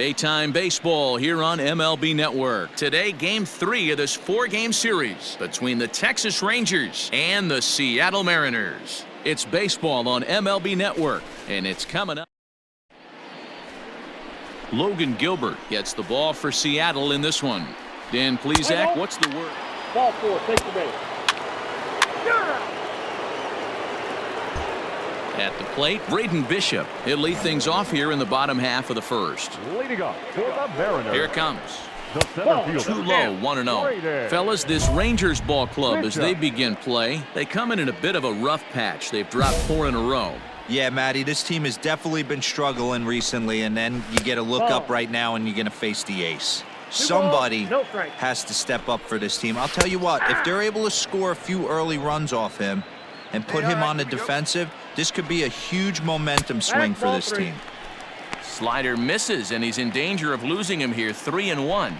Daytime baseball here on MLB Network. Today, Game 3 of this 4-game series between the Texas Rangers and the Seattle Mariners. It's baseball on MLB Network, and it's coming up. Logan Gilbert gets the ball for Seattle in this one. Dan Plesac, what's the word? Ball 4, take the base. At the plate, Braden Bishop. He'll lead things off here in the bottom half of the first. Leading off for the Mariners. Here it comes. The center fielder. Too low, 1-0. Fellas, this Rangers ball club, as they begin play, they come in a bit of a rough patch. They've dropped 4 in a row. Yeah, Matty, this team has definitely been struggling recently, and then you get a look up right now and you're going to face the ace. Somebody has to step up for this team. I'll tell you what, if they're able to score a few early runs off him and put him on the defensive, this could be a huge momentum swing for this team. Slider misses, and he's in danger of losing him here, 3-1.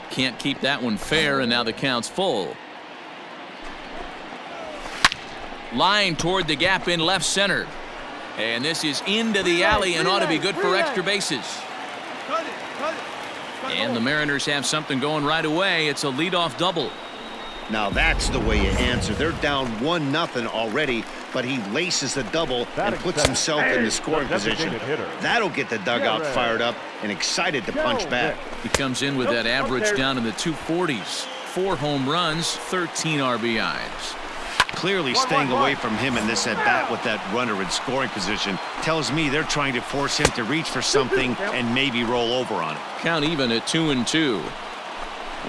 Can't keep that one fair, and now the count's full. Line toward the gap in left center. And this is into the alley and ought to be good for extra bases. And the Mariners have something going right away. It's a leadoff double. Now that's the way you answer. They're down 1-0 already, but he laces the double and puts himself in the scoring position. That'll get the dugout fired up and excited to punch back. He comes in with that average down in the 240s. 4 home runs, 13 RBIs. Clearly staying away from him in this at-bat with that runner in scoring position tells me they're trying to force him to reach for something and maybe roll over on it. Count even at 2-2.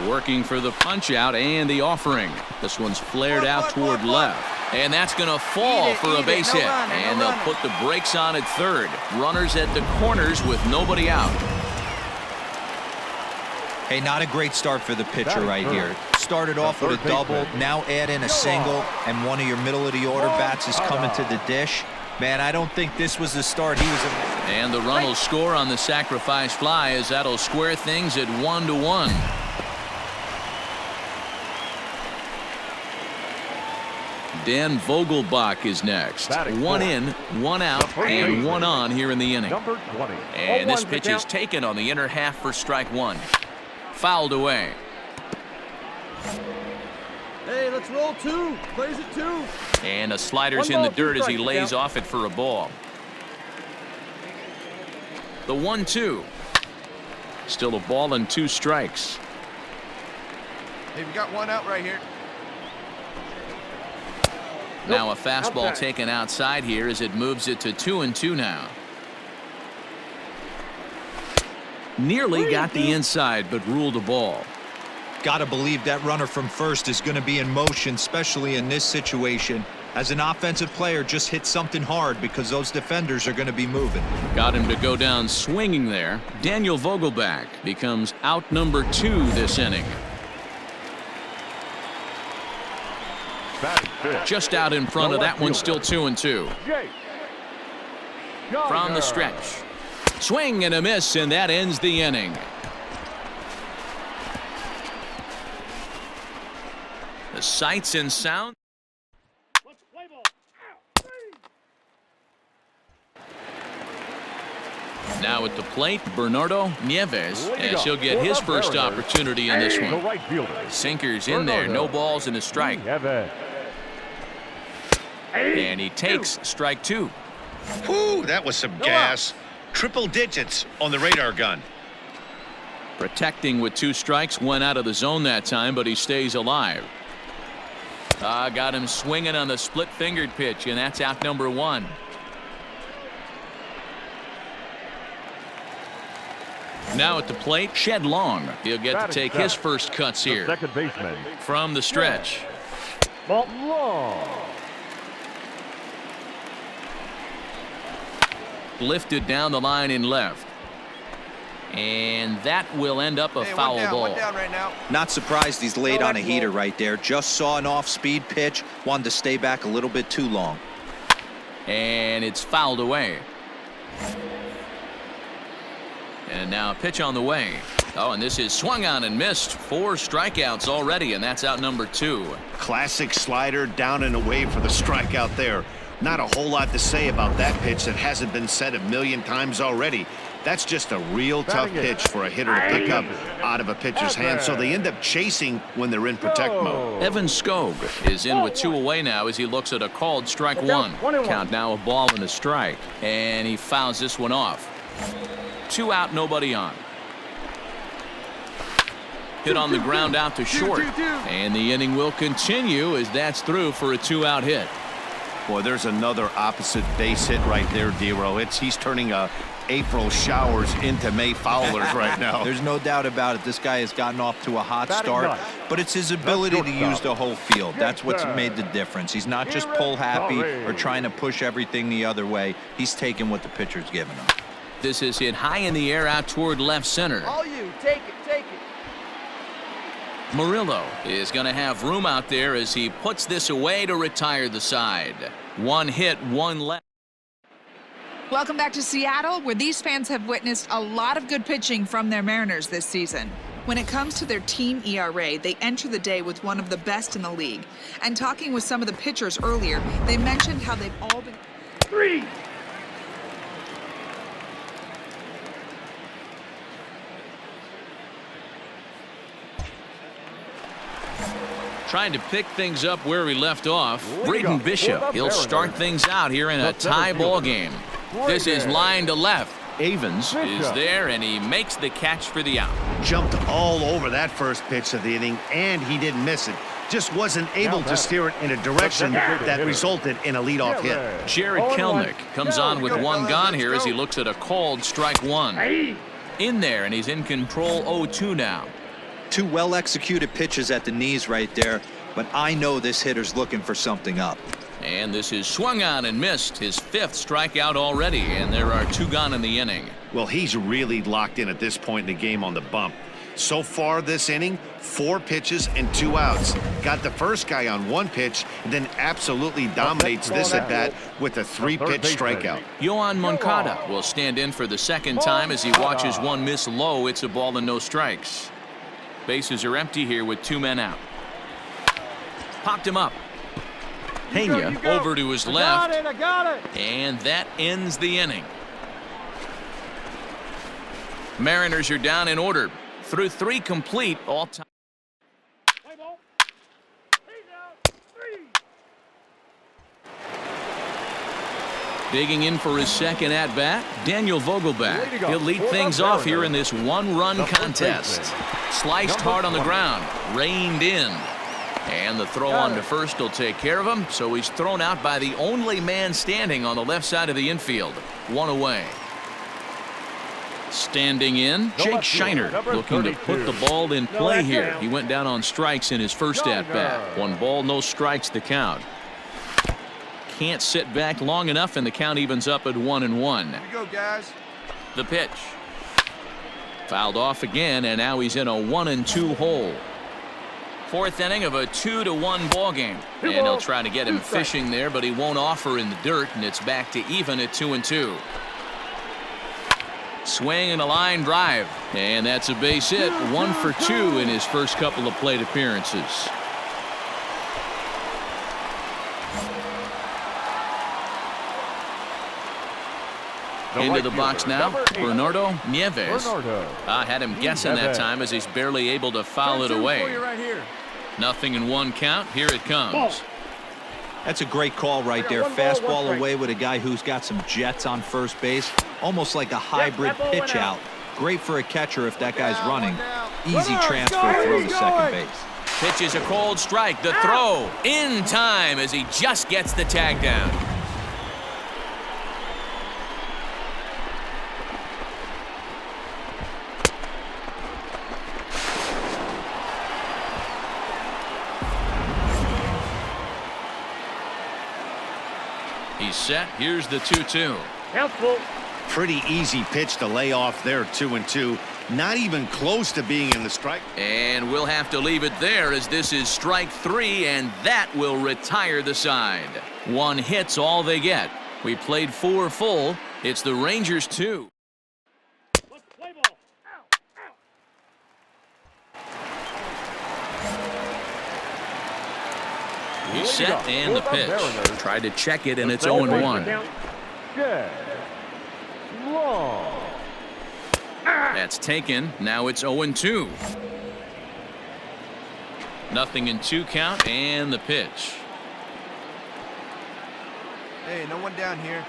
Working for the punch out and the offering. This one's flared out toward left. And that's going to fall for a base hit. And they'll put the brakes on at third. Runners at the corners with nobody out. Hey, not a great start for the pitcher right here. Started off with a double, now add in a single, and one of your middle-of-the-order bats is coming to the dish. Man, I don't think this was the start he was. And the run will score on the sacrifice fly, as that'll square things at 1-1. Dan Vogelbach is next. 1 in, 1 out, and 1 on here in the inning. And this pitch is taken on the inner half for strike 1. Fouled away. Hey, let's roll 2. Plays it 2. And a slider's in the dirt as he lays off it for a ball. The 1-2. Still a ball and 2 strikes. Hey, we got 1 out right here. Now a fastball taken outside here as it moves it to 2-2 now. Nearly got the inside, but ruled a ball. Gotta believe that runner from first is going to be in motion, especially in this situation. As an offensive player, just hit something hard because those defenders are going to be moving. Got him to go down swinging there. Daniel Vogelbach becomes out number 2 this inning. Just out in front of that one, still 2-2. From the stretch. Swing and a miss, and that ends the inning. The sights and sound. Now at the plate, Bernardo Nieves, as he'll get his first opportunity in this one. Sinkers in there, no balls and a strike. And he takes strike 2. Whew, that was some gas. Triple digits on the radar gun. Protecting with 2 strikes, went out of the zone that time, but he stays alive. Got him swinging on the split-fingered pitch, and that's out number 1. Now at the plate, Shed Long. He'll get to take his first cuts here. Second baseman. From the stretch. Long. Lifted down the line in left. And that will end up a foul ball. One down right now. Not surprised he's laid on a heater right there. Just saw an off-speed pitch. Wanted to stay back a little bit too long. And it's fouled away. And now a pitch on the way. Oh, and this is swung on and missed. 4 strikeouts already, and that's out number 2. Classic slider down and away for the strikeout there. Not a whole lot to say about that pitch that hasn't been said a million times already. That's just a real tough pitch for a hitter to pick up out of a pitcher's hand, so they end up chasing when they're in protect mode. Evan Skog is in with 2 away now as he looks at a called strike 1. Count now, a ball and a strike, and he fouls this one off. 2 out, nobody on. Hit on the ground out to short, and the inning will continue as that's through for a 2-out hit. Boy, there's another opposite base hit right there, Dero. He's turning April showers into May foulers right now. There's no doubt about it. This guy has gotten off to a hot start, but it's his ability to use the whole field. That's what's made the difference. He's not just pull happy or trying to push everything the other way. He's taking what the pitcher's giving him. This is hit high in the air out toward left center. All you, take it, take it. Murillo is going to have room out there as he puts this away to retire the side. 1 hit, 1 left. Welcome back to Seattle, where these fans have witnessed a lot of good pitching from their Mariners this season. When it comes to their team ERA, they enter the day with one of the best in the league. And talking with some of the pitchers earlier, they mentioned how they've all been... 3. Trying to pick things up where we left off. Braden Bishop, he'll start things out here in a tie ball game. This is line to left. Avens is there, and he makes the catch for the out. Jumped all over that first pitch of the inning, and he didn't miss it. Just wasn't able to steer it in a direction that resulted in a leadoff hit. Jared Kelnick comes on with 1 gone here as he looks at a called strike 1. In there, and he's in control 0-2 now. 2 well-executed pitches at the knees right there, but I know this hitter's looking for something up. And this is swung on and missed, his 5th strikeout already, and there are 2 gone in the inning. Well, he's really locked in at this point in the game on the bump. So far this inning, 4 pitches and 2 outs. Got the first guy on 1 pitch, and then absolutely dominates this at bat with a 3-pitch strikeout. Yohan Moncada will stand in for the 2nd time as he watches 1 miss low. It's a ball and no strikes. Bases are empty here with 2 men out. Popped him up. Pena over to his left. I got it. And that ends the inning. Mariners are down in order. Through 3 complete all time. Digging in for his 2nd at-bat, Daniel Vogelback. He'll lead things off here in this 1-run contest. Sliced hard on the ground, reined in. And the throw on to first will take care of him, so he's thrown out by the only man standing on the left side of the infield. 1 away. Standing in, Jake Shiner looking to put the ball in play here. He went down on strikes in his first at-bat. 1 ball, no strikes the count. Can't sit back long enough, and the count evens up at 1-1. Here we go, guys. The pitch. Fouled off again, and now he's in a 1-2 hole. 4th inning of a 2-1 ball game, and he'll try to get him fishing there, but he won't offer in the dirt, and it's back to even at 2-2. Swing and a line drive, and that's a base hit. 1 for 2 in his first couple of plate appearances. Into the box now, Bernardo Nieves. I had him guessing that time as he's barely able to foul it away. Nothing in 1 count. Here it comes. That's a great call right there. Fastball away with a guy who's got some jets on first base. Almost like a hybrid pitch out. Great for a catcher if that guy's running. Easy transfer throw to second base. Pitch is a cold strike. The throw in time as he just gets the tag down. He's set. Here's the 2-2. Pretty easy pitch to lay off there, 2-2. Not even close to being in the strike. And we'll have to leave it there as this is strike 3, and that will retire the side. 1 hit's all they get. We played 4 full. It's the Rangers 2. He's set and the pitch. Tried to check it, and it's 0-1. Long. That's taken. Now it's 0-2. 0-2 count, and the pitch. Hey, no one down here.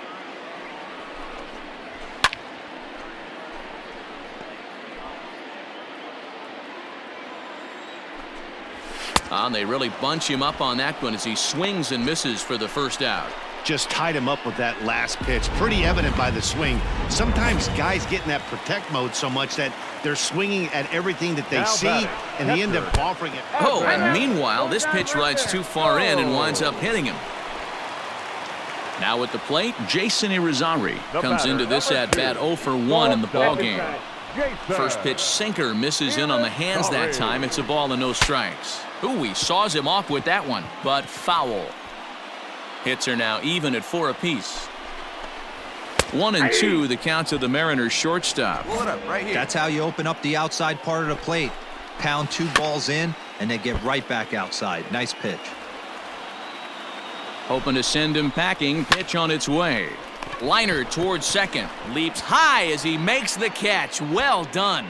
They really bunch him up on that one as he swings and misses for the first out. Just tied him up with that last pitch. Pretty evident by the swing. Sometimes guys get in that protect mode so much that they're swinging at everything that they see, and they end up offering it. Oh, and meanwhile, this pitch rides too far in and winds up hitting him. Now at the plate, Jason Irizarry comes into this at-bat 0 for 1 in the ballgame. First pitch sinker misses in on the hands that time. It's a ball and no strikes. Ooh, he saws him off with that one, but foul. Hits are now even at 4 apiece. 1-2, the count to the Mariners shortstop. Pull it up right here. That's how you open up the outside part of the plate. Pound 2 balls in, and they get right back outside. Nice pitch. Hoping to send him packing. Pitch on its way. Liner towards second. Leaps high as he makes the catch. Well done.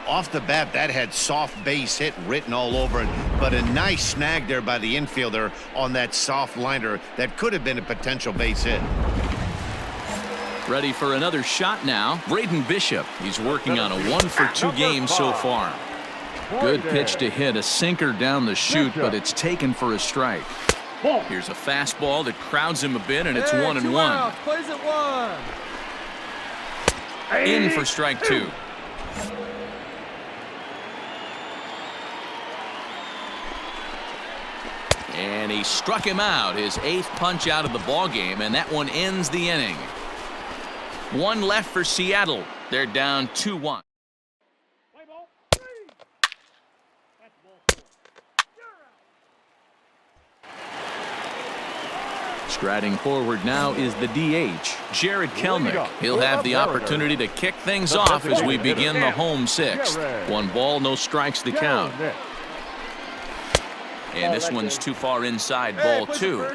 Off the bat, that had soft base hit written all over it, but a nice snag there by the infielder on that soft liner that could have been a potential base hit. Ready for another shot now. Braden Bishop. He's working on a 1 for 2 game so far. Good pitch to hit. A sinker down the chute, but it's taken for a strike. Here's a fastball that crowds him a bit, and it's 1-1. Plays at 1. In for strike 2. And he struck him out, his 8th punch out of the ball game, and that one ends the inning. 1 left for Seattle. They're down 2-1. Striding forward now is the DH, Jared Kelnick. He'll have the opportunity to kick things off as we begin the home 6th. 1 ball, no strikes to count. And this one's too far inside, ball 2.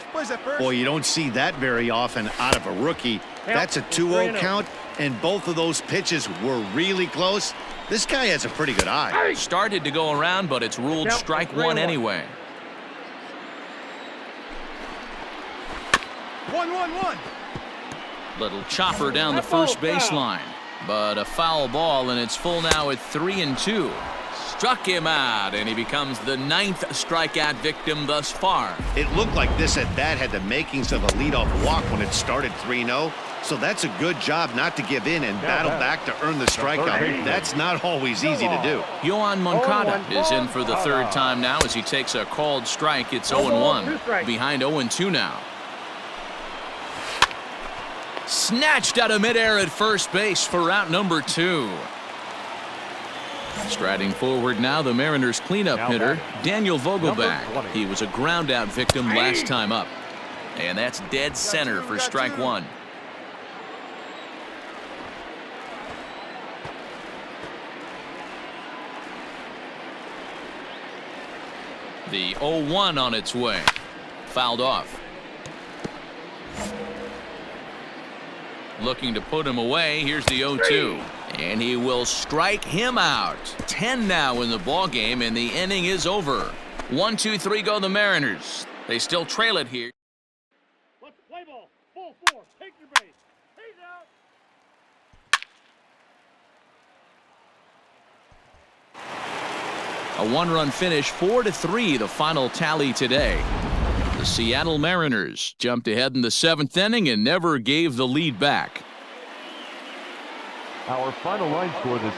Boy, you don't see that very often out of a rookie. That's a 2-0 count, and both of those pitches were really close. This guy has a pretty good eye. Started to go around, but it's ruled strike 1 anyway. 1-1-1. Little chopper down the first baseline, but a foul ball, and it's full now at 3-2. Struck him out, and he becomes the 9th strikeout victim thus far. It looked like this at-bat had the makings of a leadoff walk when it started 3-0, so that's a good job not to give in and battle back to earn the strikeout. That's not always easy to do. Yohan Moncada is in for the 3rd time now as he takes a called strike. It's 0-1. Behind 0-2 now. Snatched out of midair at first base for out number 2. Striding forward now, the Mariners cleanup hitter, Daniel Vogelback. He was a ground-out victim last time up. And that's dead center for strike 1. The 0-1 on its way. Fouled off. Looking to put him away. Here's the 0-2. And he will strike him out. 10 now in the ball game, and the inning is over. 1-2-3 go the Mariners. They still trail it here. Let's play ball. Full 4. Take your base. He's out. A 1-run finish, 4-3, the final tally today. The Seattle Mariners jumped ahead in the 7th inning and never gave the lead back. Our final line score this